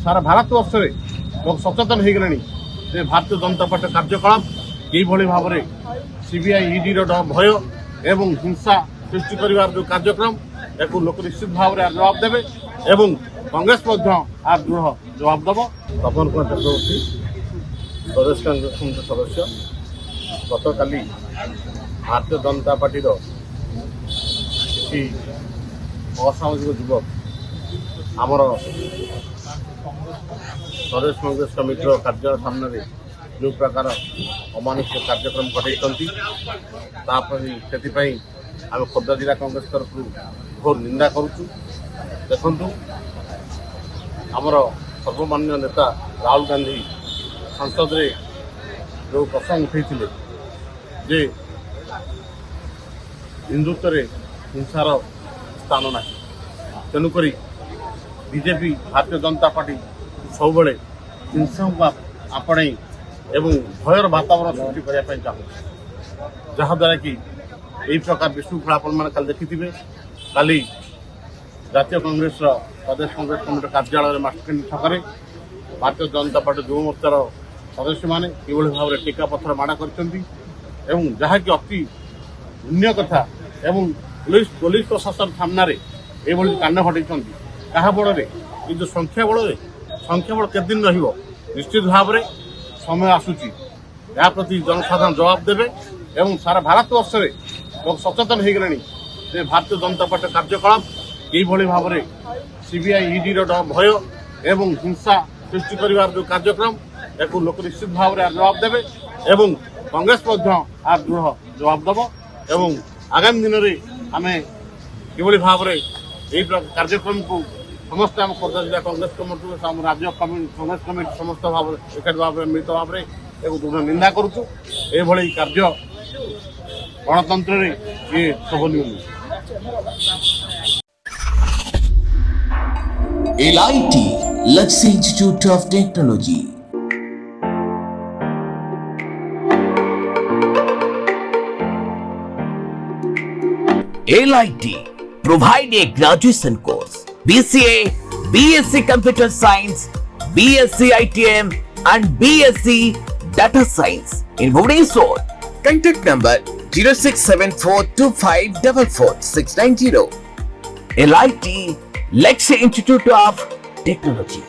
सारा भारत वर्ष लोक सचेतन हो गले भारतीय जनता पार्टी कार्यकलाप यही भाव में सीबीआई ईडी भय एवं हिंसा सृष्टि कर जो कार्यक्रम या लोक निश्चित भाव में जवाब देवे एवं कांग्रेस आर दृढ़ जवाब देव। तपन कुमार चक्रवर्ती प्रदेश कांग्रेस कमिटी सदस्य गत काली भारतीय जनता पार्टी किसी असामाजिक युवक आमर प्रदेश कांग्रेस कमिटी कार्यालय सामने जो प्रकार अमानुष्य कार्यक्रम घटाई आम खोर्धा जिला कांग्रेस तरफ घोर निंदा करुचु। देखु आमर सर्वमान्य नेता राहुल गांधी संसद रे जो प्रसंग उठे जे हिंदुत्व हिंसार स्थान ना तेणुक बीजेपी भारतीय जनता पार्टी सब हिंसा को आपणे एवं भयर वातावरण सृष्टि करने चाहूँ जहाद्वारा कि यही प्रकार विशृंखला आपण मैंने कल देखी काली जातीय कांग्रेस प्रदेश कांग्रेस कमिटी कार्यालय मास्टरकेंडी छकरे भारतीय जनता पार्टी युव मोर्चार सदस्य मैंने किभली भाव में टीका पत्थर माड़ा कर जहाँकि अति पुण्य कथा एवं पुलिस प्रशासन सामने ये कांड घटाई क्या बल जो संख्या बल केते दिन निश्चित भाव में समय आसूची या प्रति जनसाधारण जवाब देवे एवं सारा भारत वर्ष लोक सचेतन हो गले भारतीय जनता पार्टी कार्यकलाप यही भाव में सीबीआई ईडी भय एवं हिंसा सृष्टि कर जो कार्यक्रम या लोक निश्चित भाव में जवाब देवे एवं कांग्रेस आर दृढ़ जवाब देव एवं आगामी दिन में आम किभली भाव में यही कार्यक्रम को समस्त आम खोर्धा जिला कांग्रेस कमिटी राज्य कांग्रेस कमिटी समस्त भाव एकाठी भाव में मिलित भाव में एक दृढ़ निंदा करुचु। यही कार्य गणतंत्र ये शोभनीय नुहे। LIT Luxury Institute of Technology. LIT provide a graduation course BCA, BSc Computer Science, BSc ITM and BSc Data Science in Bhubaneswar. Contact number 067425444690. LIT Luxury Institute of Technology.